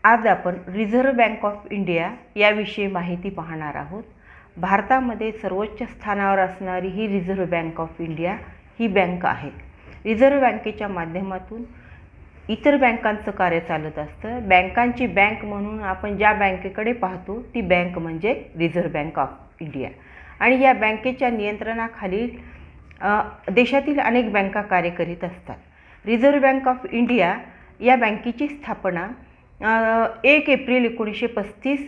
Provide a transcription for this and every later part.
आज आपण reserve bank of India याविषयी माहिती पाहणार आहोत। भारतामध्ये सर्वोच्च स्थानावर असणारी ही रिझर्व्ह बँक ऑफ इंडिया ही बँक आहे। रिझर्व्ह बँकेच्या माध्यमातून इतर बँकांचं कार्य चालत असतं। बँकांची बँक म्हणून आपण ज्या बँकेकडे पाहतो ती बँक म्हणजे रिझर्व्ह बँक ऑफ इंडिया आणि या बँकेच्या नियंत्रणाखाली देशातील अनेक बँका कार्य करीत असतात। रिझर्व्ह बँक ऑफ इंडिया या बँकेची स्थापना 1 एप्रिल 1935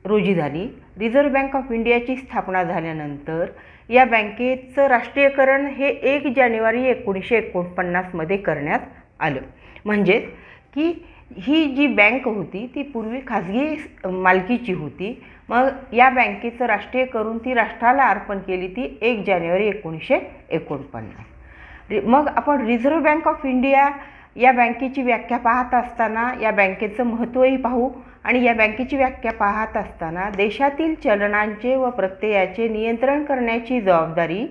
रोजी झाली। रिझर्व्ह बँक ऑफ इंडियाची स्थापना झाल्यानंतर या बँकेचं राष्ट्रीयकरण हे 1 जानेवारी 1949 मध्ये करण्यात आलं। म्हणजे की ही जी बँक होती ती पूर्वी खाजगी मालकीची होती। मग या बँकेचं राष्ट्रीय करून ती राष्ट्राला अर्पण केली ती 1 जानेवारी 1949। मग आपण रिझर्व्ह बँक ऑफ इंडिया या बँकेची व्याख्या पाहत असताना या बँकेचं महत्त्वही पाहू आणि या बँकेची व्याख्या पाहत असताना देशातील चलनांचे व प्रत्ययाचे नियंत्रण करण्याची जबाबदारी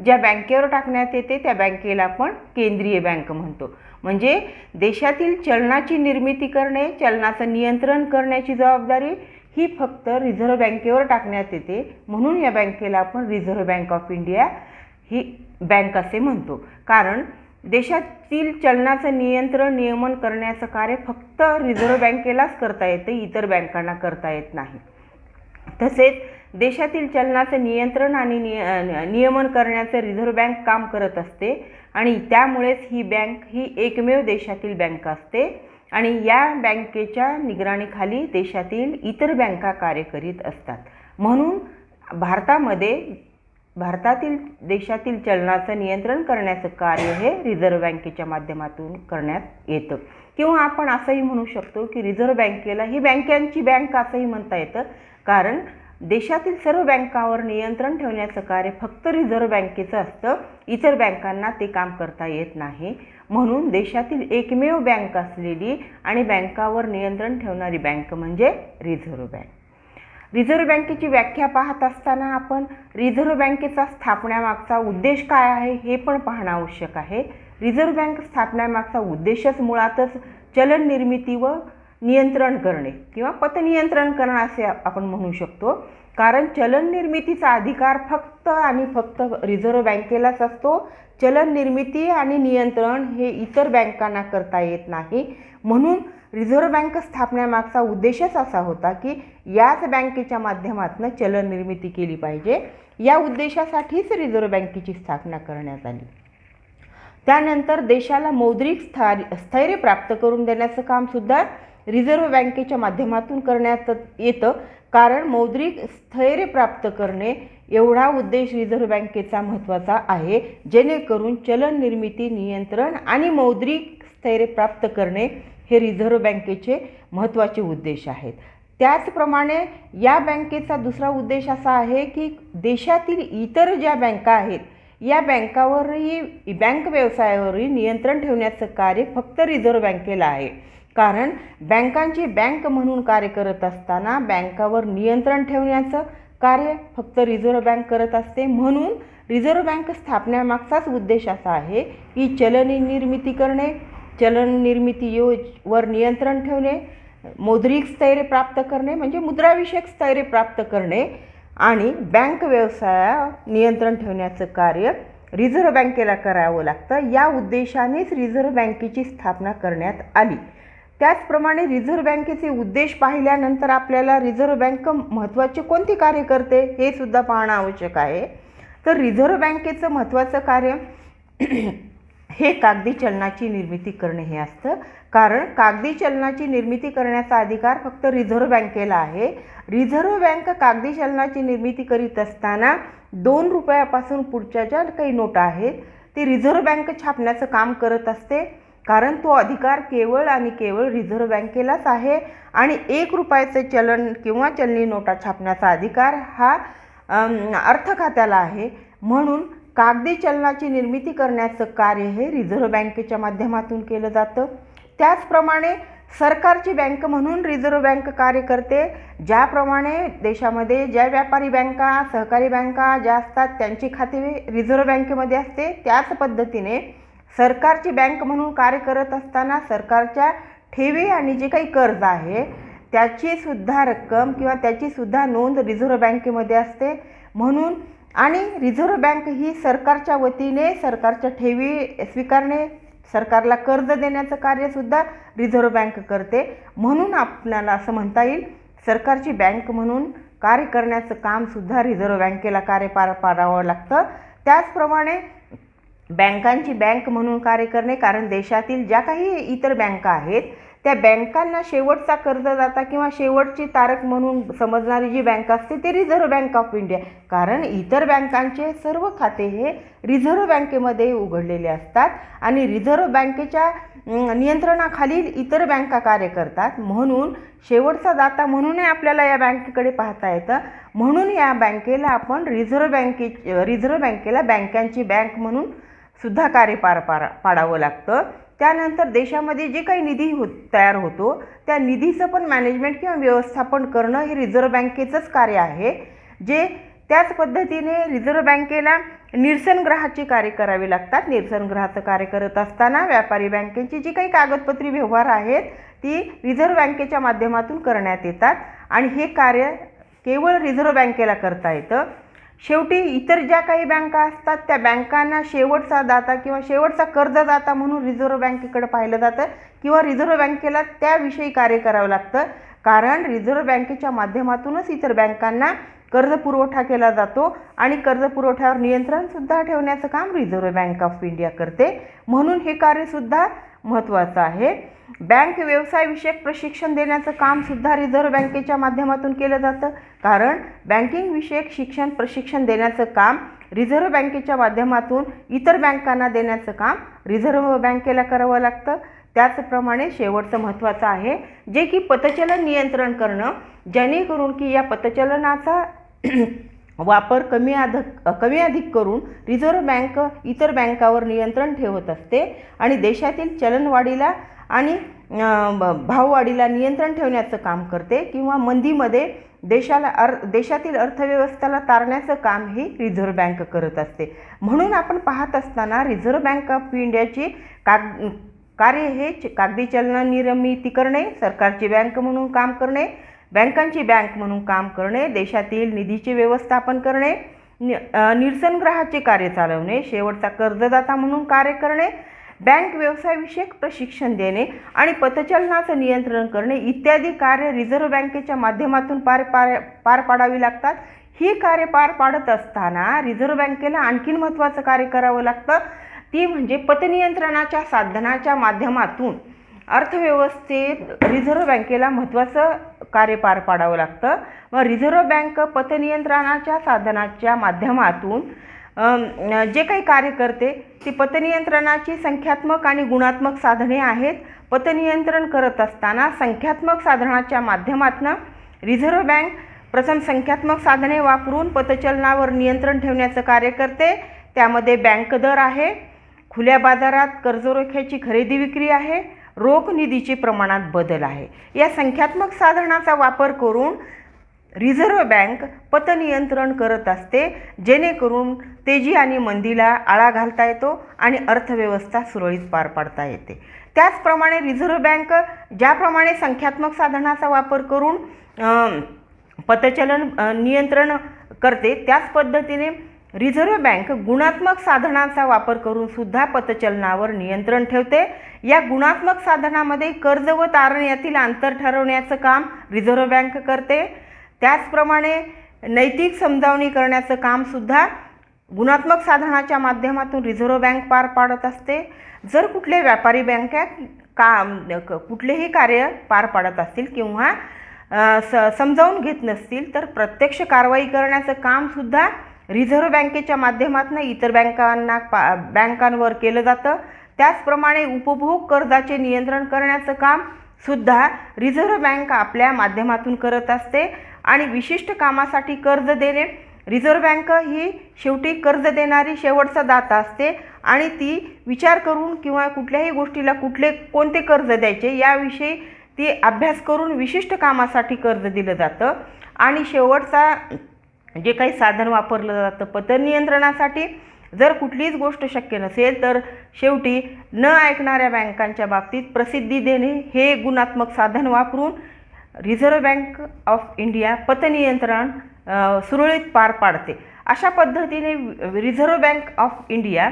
ज्या बँकेवर टाकण्यात येते त्या बँकेला आपण केंद्रीय बँक म्हणतो। म्हणजे देशातील चलनाची निर्मिती करणे, चलनाचं नियंत्रण करण्याची जबाबदारी ही फक्त रिझर्व्ह बँकेवर टाकण्यात येते। म्हणून या बँकेला आपण रिझर्व्ह बँक ऑफ इंडिया ही बँक असे म्हणतो। कारण देशातील चलनाचं नियमन करण्याचं कार्य फक्त रिझर्व्ह बँकेलाच करता येते, इतर बँकांना करता येत नाही। तसेच देशातील चलनाचं नियंत्रण आणि नियमन करण्याचं रिझर्व्ह बँक काम करत असते आणि त्यामुळेच ही बँक ही एकमेव देशातील बँक असते आणि या बँकेच्या निगराणीखाली देशातील इतर बँका कार्य करीत असतात। म्हणून भारतातील देशातील चलनाचं नियंत्रण करण्याचं कार्य हे रिझर्व्ह बँकेच्या माध्यमातून करण्यात येतं। किंवा आपण असंही म्हणू शकतो की रिझर्व्ह बँकेला ही बँकांची बँक असंही म्हणता येतं, कारण देशातील सर्व बँकांवर नियंत्रण ठेवण्याचं कार्य फक्त रिझर्व्ह बँकेचं असतं, इतर बँकांना ते काम करता येत नाही। म्हणून देशातील एकमेव बँक असलेली आणि बँकावर नियंत्रण ठेवणारी बँक म्हणजे रिझर्व्ह बँक। रिझर्व्ह बँकेची व्याख्या पाहत असताना आपण रिझर्व्ह बँकेचा स्थापण्यामागचा उद्देश काय आहे हे पण पाहणं आवश्यक आहे। रिझर्व्ह बँक स्थापण्यामागचा उद्देशच मुळातच चलन निर्मिती व नियंत्रण करणे किंवा पतनियंत्रण करणे असे आपण म्हणू शकतो। कारण चलन निर्मितीचा अधिकार फक्त आणि फक्त रिझर्व्ह बँकेलाच असतो। चलन निर्मिती आणि नियंत्रण हे इतर बँकांना करता येत नाही। म्हणून रिझर्व्ह बँक स्थापण्यामागचा उद्देशच असा होता की याच बँकेच्या माध्यमातून चलन निर्मिती केली पाहिजे। या उद्देशासाठीच रिझर्व्ह बँकेची स्थापना करण्यात आली। त्यानंतर देशाला मौद्रिक स्थैर्य प्राप्त करून देण्याचं काम सुद्धा रिझर्व्ह बँकेच्या माध्यमातून करण्यात येतं। कारण मौद्रिक स्थैर्य प्राप्त करणे एवढा उद्देश रिझर्व्ह बँकेचा महत्त्वाचा आहे, जेणेकरून चलन निर्मिती, नियंत्रण आणि मौद्रिक स्थैर्य प्राप्त करणे हे रिझर्व्ह बँकेचे महत्त्वाचे उद्देश आहेत। त्याचप्रमाणे या बँकेचा दुसरा उद्देश असा आहे की देशातील इतर ज्या बँका आहेत या बँकावरही बँक व्यवसायावरही नियंत्रण ठेवण्याचं कार्य फक्त रिझर्व्ह बँकेला आहे। कारण बँकांची बँक म्हणून कार्य करत असताना बँकावर नियंत्रण ठेवण्याचं कार्य फक्त रिझर्व्ह बँक करत असते। म्हणून रिझर्व्ह बँक स्थापण्यामागचाच उद्देश असा आहे की चलन निर्मिती करणे, चलन निर्मितीवर नियंत्रण ठेवणे, मौद्रिक स्थैर्य प्राप्त करणे म्हणजे मुद्राविषयक स्थैर्य प्राप्त करणे आणि बँक व्यवसायावर नियंत्रण ठेवण्याचं कार्य रिझर्व्ह बँकेला करावं लागतं। या उद्देशानेच रिझर्व्ह बँकेची स्थापना करण्यात आली। त्याचप्रमाणे रिझर्व्ह बँकेचे उद्देश पाहिल्यानंतर आपल्याला रिझर्व्ह बँक महत्त्वाचे कोणते कार्य करते हे सुद्धा पाहणं आवश्यक आहे। तर रिझर्व्ह बँकेचं महत्त्वाचं कार्य हे कागदी चलनाची निर्मिती करणे हे असतं। कारण कागदी चलनाची निर्मिती करण्याचा अधिकार फक्त रिझर्व्ह बँकेला आहे। रिझर्व्ह बँक कागदी चलनाची निर्मिती करीत असताना 2 रुपयापासून पुढच्या ज्या काही नोटा आहेत ते रिझर्व्ह बँक छापण्याचं काम करत असते। कारण तो अधिकार केवळ आणि केवळ रिझर्व्ह बँकेलाच आहे आणि 1 रुपयाचे चलन किंवा चलनी नोटा छापण्याचा अधिकार हा अर्थ खात्याला आहे। म्हणून कागदी चलनाची निर्मिती करण्याचं कार्य हे रिझर्व्ह बँकेच्या माध्यमातून केलं जातं। त्याचप्रमाणे सरकारची बँक म्हणून रिझर्व्ह बँक कार्य करते। ज्याप्रमाणे देशामध्ये ज्या व्यापारी बँका, सहकारी बँका ज्या असतात त्यांची खाती रिझर्व्ह बँकेमध्ये असते, त्याच पद्धतीने सरकारची बँक म्हणून कार्य करत असताना सरकारच्या ठेवी आणि जे काही कर्ज आहे त्याची सुद्धा रक्कम किंवा त्याची सुद्धा नोंद रिझर्व्ह बँकेमध्ये असते. म्हणून आणि रिझर्व्ह बँक ही सरकारच्या वतीने सरकारच्या ठेवी स्वीकारणे, सरकारला कर्ज देण्याचं कार्यसुद्धा रिझर्व्ह बँक करते. म्हणून आपल्याला असं म्हणता येईल सरकारची बँक म्हणून कार्य करण्याचं कामसुद्धा रिझर्व्ह बँकेला कार्य पार पाडावं लागतं. त्याचप्रमाणे बँकांची बँक म्हणून कार्य करणे, कारण देशातील ज्या काही इतर बँका आहेत त्या बँकांना शेवटचा कर्जदाता किंवा शेवटची तारक म्हणून समजणारी जी बँक असते ते रिझर्व्ह बँक ऑफ इंडिया, कारण इतर बँकांचे सर्व खाते हे रिझर्व्ह बँकेमध्ये उघडलेले असतात आणि रिझर्व्ह बँकेच्या नियंत्रणाखालील इतर बँका कार्य करतात. म्हणून शेवटचा दाता म्हणूनही आपल्याला या बँकेकडे पाहता येतं. म्हणून या बँकेला आपण रिझर्व्ह बँकेला बँकांची बँक म्हणून सुद्धा कार्य पाडावं लागतं. त्यानंतर देशामध्ये जे काही निधी तयार होतो त्या निधीचं पण मॅनेजमेंट किंवा व्यवस्थापन करणं हे रिझर्व्ह बँकेचंच कार्य आहे. जे त्याच पद्धतीने रिझर्व्ह बँकेला निरसनग्रहाची कार्य करावी लागतात. निरसनग्रहाचं कार्य करत असताना व्यापारी बँकेची जी काही कागदपत्री व्यवहार आहेत ती रिझर्व्ह बँकेच्या माध्यमातून करण्यात येतात आणि हे कार्य केवळ रिझर्व्ह बँकेला करता येतं. शेवटी इतर ज्या काही बँका असतात त्या बँकांना शेवटचा दाता किंवा शेवटचा कर्जदाता म्हणून रिझर्व्ह बँकेकडे पाहिलं जातं किंवा रिझर्व्ह बँकेला त्याविषयी कार्य करावं लागतं, कारण रिझर्व्ह बँकेच्या माध्यमातूनच इतर बँकांना कर्ज पुरवठा केला जातो आणि कर्ज पुरवठ्यावर नियंत्रणसुद्धा ठेवण्याचं काम रिझर्व्ह बँक ऑफ इंडिया करते. म्हणून हे कार्यसुद्धा महत्त्वाचं आहे. बँक व्यवसायविषयक प्रशिक्षण देण्याचं कामसुद्धा रिझर्व्ह बँकेच्या माध्यमातून केलं जातं, कारण बँकिंग विषयक प्रशिक्षण देण्याचं काम रिझर्व्ह बँकेच्या माध्यमातून इतर बँकांना देण्याचं काम रिझर्व्ह बँकेला करावं लागतं. त्याचप्रमाणे शेवटचं महत्त्वाचं आहे जे की पतचलन नियंत्रण करणं, जेणेकरून की या पतचलनाचा वापर कमी अधिक करून रिझर्व्ह बँक इतर बँकावर नियंत्रण ठेवत असते आणि देशातील चलनवाढीला आणि भाववाढीला नियंत्रण ठेवण्याचं काम करते किंवा मंदीमध्ये देशातील अर्थव्यवस्थेला तारण्याचं काम ही रिझर्व्ह बँक करत असते. म्हणून आपण पाहत असताना रिझर्व्ह बँक ऑफ इंडियाची कार्य हे कागदी चलननिर्मिती करणे, सरकारची बँक म्हणून काम करणे, बँकांची बँक म्हणून काम करणे, देशातील निधीचे व्यवस्थापन करणे, निरसनग्रहाचे कार्य चालवणे, शेवटचा कर्जदाता म्हणून कार्य करणे, बँक व्यवसायविषयक प्रशिक्षण देणे आणि पतचलनाचं नियंत्रण करणे इत्यादी कार्य रिझर्व्ह बँकेच्या माध्यमातून पार पाडावी लागतात. ही कार्य पार पाडत असताना रिझर्व्ह बँकेला आणखीन महत्त्वाचं कार्य करावं लागतं, ती म्हणजे पतनियंत्रणाच्या साधनाच्या माध्यमातून अर्थव्यवस्थेत रिझर्व्ह बँकेला महत्त्वाचं कार्य पार पाडावं लागतं. मग रिझर्व्ह बँक पतनियंत्रणाच्या साधनाच्या माध्यमातून जे काही कार्य करते ती पतनियंत्रणाची संख्यात्मक आणि गुणात्मक साधने आहेत. पतनियंत्रण करत असताना संख्यात्मक साधनाच्या माध्यमातून रिझर्व्ह बँक प्रथम संख्यात्मक साधने वापरून पतचलनावर नियंत्रण ठेवण्याचं कार्य करते. त्यामध्ये बँक दर आहे, खुल्या बाजारात कर्जरोख्याची खरेदी विक्री आहे, रोख निधीची प्रमाणात बदल आहे. या संख्यात्मक साधनाचा वापर करून रिझर्व्ह बँक पतनियंत्रण करत असते, जेणेकरून तेजी आणि मंदीला आळा घालता येतो आणि अर्थव्यवस्था सुरळीत पार पाडता येते. त्याचप्रमाणे रिझर्व्ह बँक ज्याप्रमाणे संख्यात्मक साधनाचा वापर करून पतचलन नियंत्रण करते त्याच पद्धतीने रिझर्व्ह बँक गुणात्मक साधनांचा वापर करून सुद्धा पतचलनावर नियंत्रण ठेवते. या गुणात्मक साधनामध्ये कर्ज व तारण यातील अंतर ठरवण्याचं काम रिझर्व्ह बँक करते. त्याचप्रमाणे नैतिक समजावणी करण्याचं कामसुद्धा गुणात्मक साधनाच्या माध्यमातून रिझर्व्ह बँक पार पाडत असते. जर कुठले व्यापारी बँका कुठलेही कार्य पार पाडत असतील किंवा समजावून घेत नसतील तर प्रत्यक्ष कारवाई करण्याचं कामसुद्धा रिझर्व्ह बँकेच्या माध्यमातून इतर बँकांवर केलं जातं. त्याचप्रमाणे उपभोग कर्जाचे नियंत्रण करण्याचं काम सुद्धा रिझर्व्ह बँक आपल्या माध्यमातून करत असते आणि विशिष्ट कामासाठी कर्ज देणे, रिझर्व्ह बँक ही शेवटी कर्ज देणारी शेवटचा दाता असते आणि ती विचार करून किंवा कुठल्याही गोष्टीला कोणते कर्ज द्यायचे याविषयी ती अभ्यास करून विशिष्ट कामासाठी कर्ज दिलं जातं आणि शेवटचा जे काही साधन वापरलं जातं पतनियंत्रणासाठी जर कुठलीच गोष्ट शक्य नसेल तर शेवटी न ऐकणाऱ्या बँकांच्या बाबतीत प्रसिद्धी देणे हे गुणात्मक साधन वापरून रिझर्व्ह बँक ऑफ इंडिया पतनियंत्रण सुरळीत पार पाडते. अशा पद्धतीने रिझर्व्ह बँक ऑफ इंडिया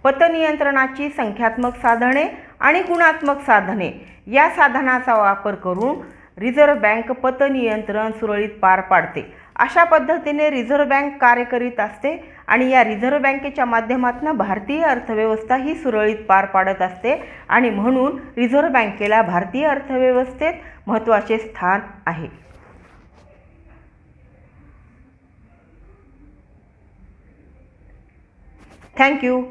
पतनियंत्रणाची संख्यात्मक साधने आणि गुणात्मक साधने या साधनाचा वापर करून रिझर्व्ह बँक पतनियंत्रण सुरळीत पार पाडते. अशा पद्धतीने रिझर्व्ह बँक कार्य करीत असते आणि या रिझर्व्ह बँकेच्या माध्यमातून भारतीय अर्थव्यवस्था ही सुरळीत पार पाडत असते आणि म्हणून रिझर्व्ह बँकेला भारतीय अर्थव्यवस्थेत महत्त्वाचे स्थान आहे. थँक्यू.